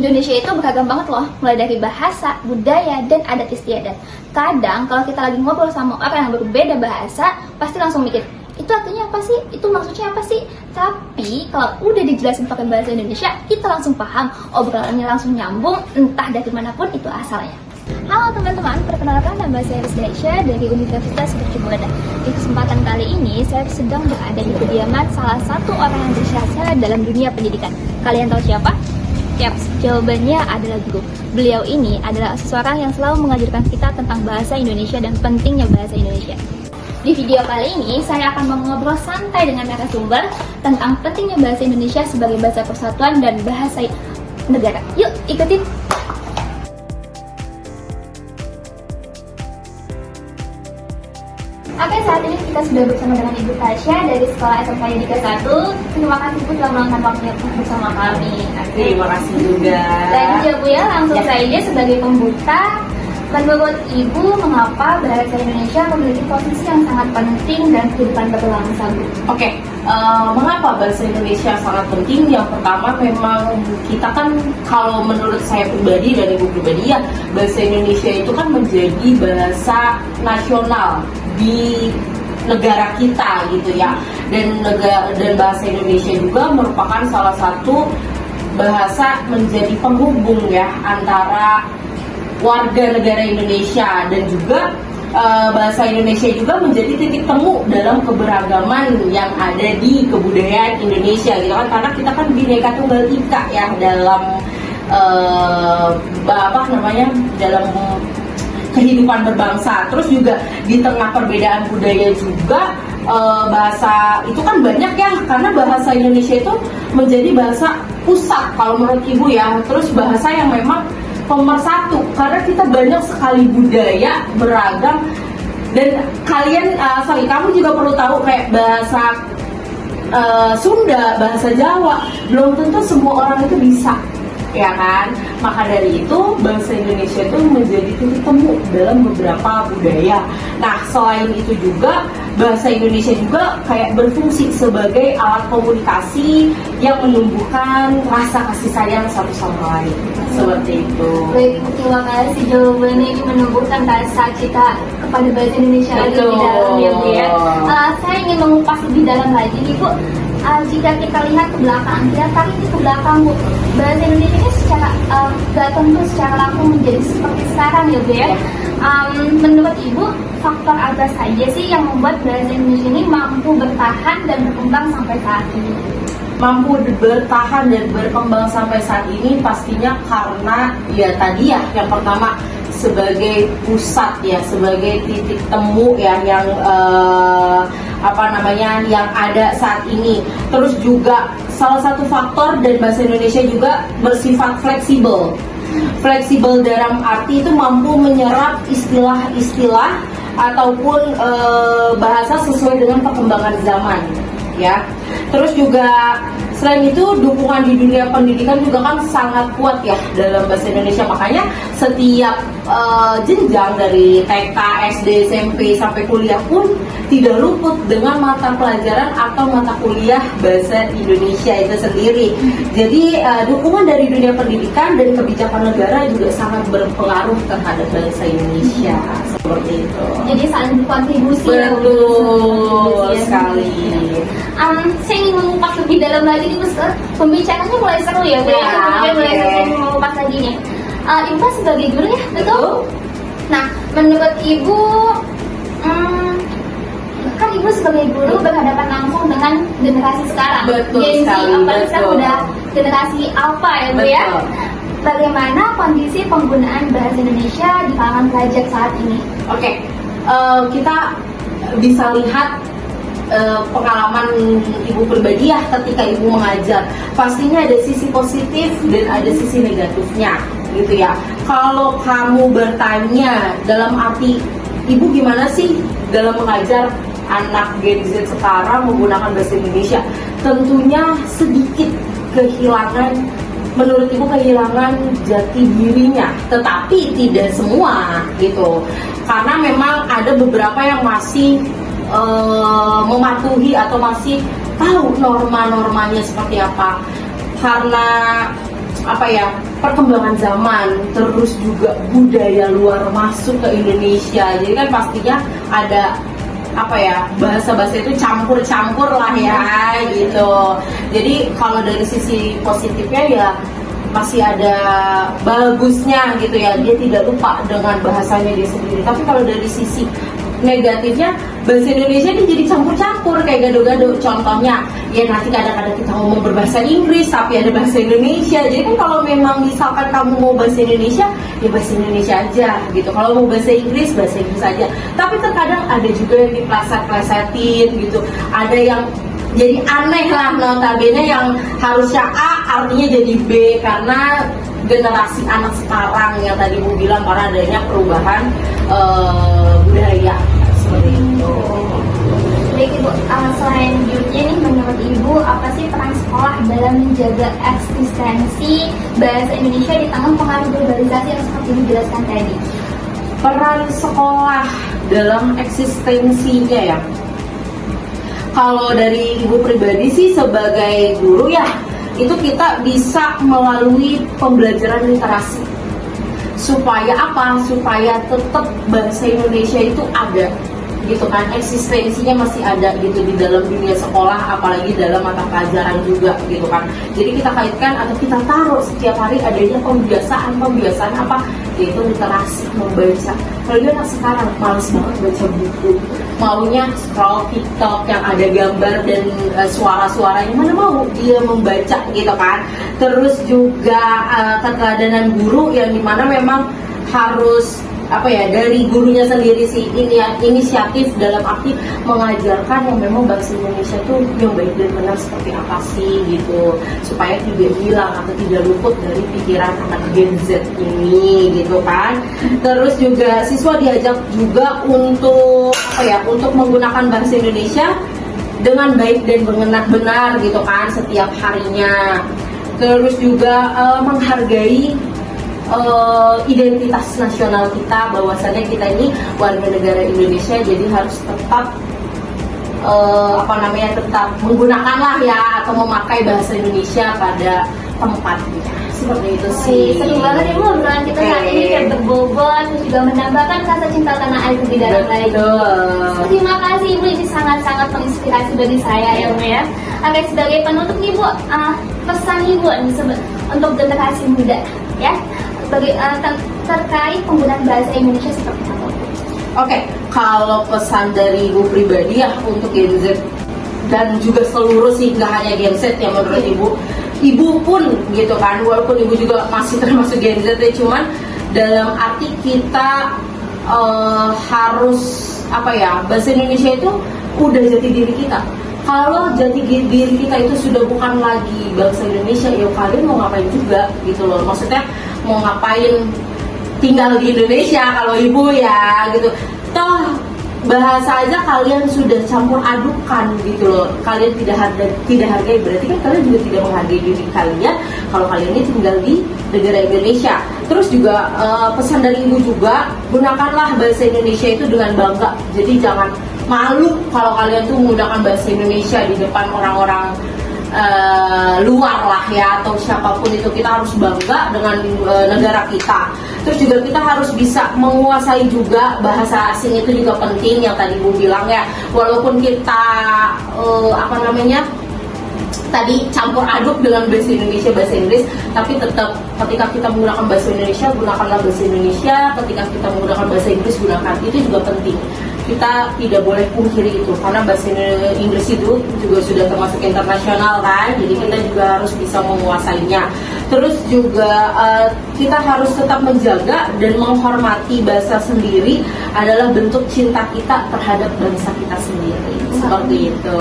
Indonesia itu beragam banget loh, mulai dari bahasa, budaya, dan adat istiadat. Kadang kalau kita lagi ngobrol sama orang yang berbeda bahasa, pasti langsung mikir, itu artinya apa sih? Itu maksudnya apa sih? Tapi kalau udah dijelasin pakai bahasa Indonesia, kita langsung paham, obrolannya langsung nyambung, entah dari manapun itu asalnya. Halo teman-teman, perkenalkan nama saya Rizdaisha dari Universitas Mercubuana. Di kesempatan kali ini, saya sedang berada di kediaman salah satu orang yang berjasa dalam dunia pendidikan. Kalian tahu siapa? Yaps, jawabannya adalah guru. Beliau ini adalah seseorang yang selalu mengajarkan kita tentang bahasa Indonesia dan pentingnya bahasa Indonesia. Di video kali ini, saya akan mengobrol santai dengan narasumber tentang pentingnya bahasa Indonesia sebagai bahasa persatuan dan bahasa negara. Yuk, ikutin! Oke, saat ini kita sudah bersama dengan Ibu Tasya dari Sekolah SMK Yudika 1. Terima kasih Bu telah meluangkan waktunya bersama kami. Terima kasih juga. Dan ya Bu ya, langsung saja sebagai pembuka, menurut Ibu mengapa bahasa Indonesia memiliki posisi yang sangat penting dalam kehidupan berbangsa Bu? Oke, mengapa bahasa Indonesia sangat penting? Yang pertama memang kita kan, kalau menurut saya pribadi dan Ibu pribadi ya, bahasa Indonesia itu kan menjadi bahasa nasional di negara kita gitu ya, dan bahasa Indonesia juga merupakan salah satu bahasa menjadi penghubung ya antara warga negara Indonesia, dan juga bahasa Indonesia juga menjadi titik temu dalam keberagaman yang ada di kebudayaan Indonesia gitu kan, karena kita kan Bhinneka Tunggal Ika ya dalam dalam kehidupan berbangsa. Terus juga di tengah perbedaan budaya juga bahasa itu kan banyak ya, karena bahasa Indonesia itu menjadi bahasa pusat kalau menurut Ibu ya. Terus bahasa yang memang pemersatu, karena kita banyak sekali budaya beragam, dan kamu juga perlu tahu kayak bahasa Sunda, bahasa Jawa, belum tentu semua orang itu bisa, ya kan? Maka dari itu bahasa Indonesia itu menjadi titik temu dalam beberapa budaya. Nah, selain itu juga bahasa Indonesia juga kayak berfungsi sebagai alat komunikasi yang menumbuhkan rasa kasih sayang satu sama lain. Seperti itu. Baik, terima kasih jawabannya, ini menumbuhkan rasa kita kepada bahasa Indonesia lagi di dalam ya Bu ya. Saya ingin mengupas lebih dalam lagi nih Bu. Jika kita lihat ke belakang, kita tarik ke belakang Bu, bahasa Indonesia ini secara gak tentu secara langsung menjadi seperti sekarang ya Bu ya. Menurut Ibu, faktor apa saja sih yang membuat bahasa Indonesia ini mampu bertahan dan berkembang sampai saat ini? Mampu bertahan dan berkembang sampai saat ini pastinya karena ya tadi ya, yang pertama sebagai pusat ya, sebagai titik temu ya yang yang ada saat ini. Terus juga salah satu faktor dan bahasa Indonesia juga bersifat fleksibel. Fleksibel dalam arti itu mampu menyerap istilah-istilah ataupun bahasa sesuai dengan perkembangan zaman ya. Terus juga selain itu dukungan di dunia pendidikan juga kan sangat kuat ya dalam bahasa Indonesia. Makanya setiap jenjang dari TK, SD, SMP sampai kuliah pun tidak luput dengan mata pelajaran atau mata kuliah bahasa Indonesia itu sendiri. Jadi dukungan dari dunia pendidikan dan kebijakan negara juga sangat berpengaruh terhadap bahasa Indonesia. Seperti itu. Jadi saling berkontribusi. Betul sekali. Saya ingin mengupas lebih dalam lagi nih Bu, pembicaraannya mulai seru ya Bu ya. Mulai seru mengupas lagi nih. Ibu sebagai guru ya, betul? Nah, menurut Ibu, kan Ibu sebagai guru berhadapan langsung dengan generasi sekarang. Betul Gen Z, sekali. apalagi sekarang udah generasi Alpha ya Bu ya. Bagaimana kondisi penggunaan bahasa Indonesia di kalangan pelajar saat ini? Oke, kita bisa lihat pengalaman Ibu pribadi ya ketika Ibu mengajar. Pastinya ada sisi positif dan ada sisi negatifnya gitu ya. Kalau kamu bertanya dalam arti Ibu gimana sih dalam mengajar anak Gen Z sekarang menggunakan bahasa Indonesia, tentunya sedikit kehilangan, menurut Ibu kehilangan jati dirinya, tetapi tidak semua gitu, karena memang ada beberapa yang masih mematuhi atau masih tahu norma-normanya seperti apa. Karena perkembangan zaman, terus juga budaya luar masuk ke Indonesia. Jadi kan pastinya ada apa ya, bahasa-bahasa itu campur-campur lah ya gitu. Jadi kalau dari sisi positifnya ya masih ada bagusnya gitu ya, dia tidak lupa dengan bahasanya dia sendiri. Tapi kalau dari sisi negatifnya, bahasa Indonesia ini jadi campur-campur kayak gado-gado. Contohnya ya nanti kadang-kadang kita ngomong berbahasa Inggris tapi ada bahasa Indonesia. Jadi kan kalau memang misalkan kamu mau bahasa Indonesia ya bahasa Indonesia aja gitu, kalau mau bahasa Inggris aja. Tapi terkadang ada juga yang dipleset-plesetin gitu, ada yang jadi aneh lah, notabene yang harusnya A artinya jadi B karena generasi anak sekarang yang tadi Bu bilang, karena adanya perubahan budaya seperti itu. Baik Ibu, selanjutnya nih menurut Ibu apa sih peran sekolah dalam menjaga eksistensi bahasa Indonesia di tengah pengaruh globalisasi yang seperti dijelaskan tadi? Peran sekolah dalam eksistensinya ya, kalau dari Ibu pribadi sih sebagai guru ya, itu kita bisa melalui pembelajaran literasi. Supaya apa? Supaya tetap bahasa Indonesia itu ada gitu kan, eksistensinya masih ada gitu di dalam dunia sekolah, apalagi dalam mata pelajaran juga gitu kan. Jadi kita kaitkan atau kita taruh setiap hari adanya pembiasaan apa, yaitu literasi, membaca. Kalau dia anak sekarang males banget baca buku, maunya scroll TikTok yang ada gambar dan suara-suaranya, mana mau dia membaca gitu kan. Terus juga keteladanan guru yang dimana memang harus apa ya, dari gurunya sendiri sih ini ya, inisiatif dalam arti mengajarkan yang memang bahasa Indonesia itu yang baik dan benar seperti apa sih gitu, supaya tidak hilang atau tidak luput dari pikiran anak Gen Z ini gitu kan. Terus juga siswa diajak juga untuk apa ya, untuk menggunakan bahasa Indonesia dengan baik dan benar gitu kan setiap harinya. Terus juga menghargai identitas nasional kita, bahwasannya kita ini warga negara Indonesia, jadi harus tetap tetap menggunakanlah ya atau memakai bahasa Indonesia pada tempatnya, seperti itu sih. Seru banget Ibu obrolan kita saat ini, kayak berbobot dan juga menambahkan rasa cinta tanah air lebih dalam lagi. Terima kasih Ibu, ini sangat-sangat menginspirasi bagi saya ya Bu ya. Oke, sebagai penutup nih Bu, pesan Ibu untuk generasi muda ya, terkait penggunaan bahasa Indonesia seperti apa? Oke, kalau pesan dari Ibu pribadi ya untuk Gen Z dan juga seluruh sih, nggak hanya Gen Z ya menurut Ibu pun gitu kan, walaupun Ibu juga masih termasuk Gen Z ya, cuman dalam arti kita harus apa ya, bahasa Indonesia itu udah jati diri kita. Kalau jati diri kita itu sudah bukan lagi bangsa Indonesia, ya kalian mau ngapain juga gitu loh. Maksudnya mau ngapain tinggal di Indonesia kalau Ibu ya gitu. Toh bahasa aja kalian sudah campur adukan gitu loh. Kalian tidak hargai, berarti kan kalian juga tidak menghargai diri kalian kalau kalian ini tinggal di negara Indonesia. Terus juga pesan dari Ibu juga, gunakanlah bahasa Indonesia itu dengan bangga. Jadi jangan malu kalau kalian tuh menggunakan bahasa Indonesia di depan orang-orang luar lah ya, atau siapapun itu. Kita harus bangga dengan negara kita. Terus juga kita harus bisa menguasai juga bahasa asing, itu juga penting yang tadi Bu bilang ya. Walaupun kita tadi campur aduk dengan bahasa Indonesia, bahasa Inggris, tapi tetap ketika kita menggunakan bahasa Indonesia, gunakanlah bahasa Indonesia. Ketika kita menggunakan bahasa Inggris, gunakan. Itu juga penting. Kita tidak boleh pungkiri itu, karena bahasa Inggris itu juga sudah termasuk internasional kan, jadi kita juga harus bisa menguasainya. Terus juga kita harus tetap menjaga dan menghormati bahasa sendiri, adalah bentuk cinta kita terhadap bangsa kita sendiri. Seperti itu.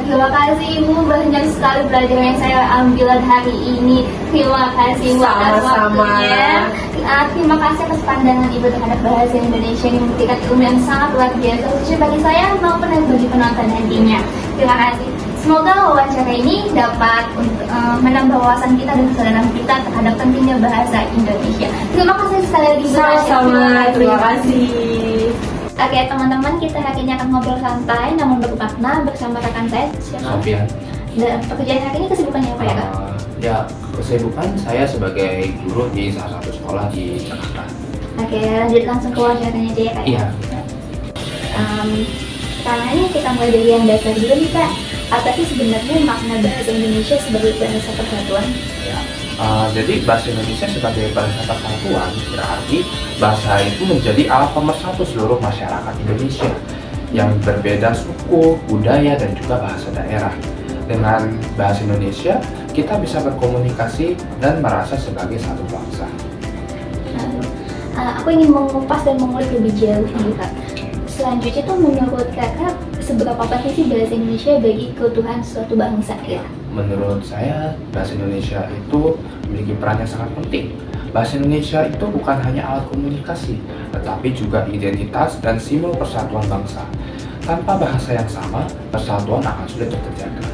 Terima kasih Ibu, banyak sekali pelajaran yang saya ambil hari ini. Terima kasih Ibu atas waktunya. Terima kasih atas pandangan Ibu terhadap bahasa Indonesia yang memberikan ilmu yang sangat luar biasa, khususnya bagi saya maupun bagi penonton nantinya. Terima kasih. Semoga wawancara ini dapat menambah wawasan kita dan kesadaran kita terhadap pentingnya bahasa Indonesia. Terima kasih sekali lagi. Sama-sama. Terima kasih. Oke teman-teman, kita hari ini akan ngobrol santai namun bermakna bersama rekan saya. Siapa? Alfian. Dan pekerjaan hari ini kesibukannya apa ya Kak? Ya, kesibukan saya sebagai guru di salah satu sekolah di Jakarta. Oke, lanjut langsung ke wawancaranya aja ya Kak. Iya. Karena ini kita mulai dari yang dasar dulu nih Kak. Apa sih sebenarnya makna bahasa Indonesia sebagai bahasa persatuan? Ya. Jadi bahasa Indonesia sebagai bahasa persatuan berarti bahasa itu menjadi alat pemersatu seluruh masyarakat Indonesia yang berbeda suku, budaya, dan juga bahasa daerah. Dengan bahasa Indonesia, kita bisa berkomunikasi dan merasa sebagai satu bangsa. Aku ingin mengupas dan mengulik lebih jauh nih Kak. Selanjutnya tuh menurut Kakak seberapa penting sih bahasa Indonesia bagi keutuhan suatu bangsa ya? Menurut saya, bahasa Indonesia itu memiliki peran yang sangat penting. Bahasa Indonesia itu bukan hanya alat komunikasi, tetapi juga identitas dan simbol persatuan bangsa. Tanpa bahasa yang sama, persatuan akan sulit untuk terjaga.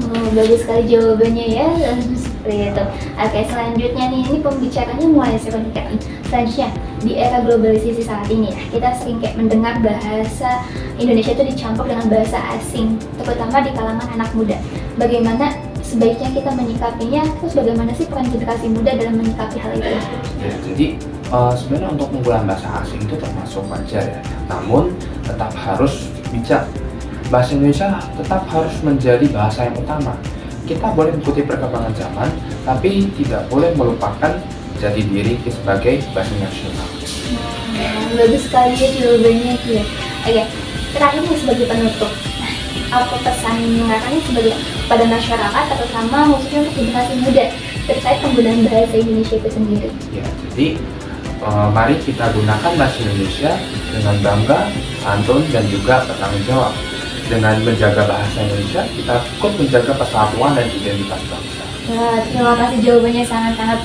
Oh, bagus sekali jawabannya ya. Seperti itu. Oke, selanjutnya nih, ini pembicaranya mulai seru nih Kak. Selanjutnya, di era globalisasi saat ini ya, kita sering kayak mendengar bahasa Indonesia itu dicampur dengan bahasa asing, terutama di kalangan anak muda. Bagaimana sebaiknya kita menyikapinya, terus bagaimana sih peran generasi muda dalam menyikapi hal itu? Ya, jadi sebenarnya untuk penggunaan bahasa asing itu termasuk wajar ya, namun tetap harus bijak. Bahasa Indonesia tetap harus menjadi bahasa yang utama. Kita boleh mengikuti perkembangan zaman, tapi tidak boleh melupakan jati diri sebagai bahasa nasional. Bagus sekali ya jawabannya ya. Oke, terakhir nih sebagai penutup, apa pesan Kakak nih sebagai pada masyarakat terutama khususnya untuk generasi muda terkait penggunaan bahasa Indonesia itu sendiri? Ya, jadi mari kita gunakan bahasa Indonesia dengan bangga, santun, dan juga bertanggung jawab. Dengan menjaga bahasa Indonesia, kita ikut menjaga persatuan dan identitas bangsa. Wah, terima kasih jawabannya sangat-sangat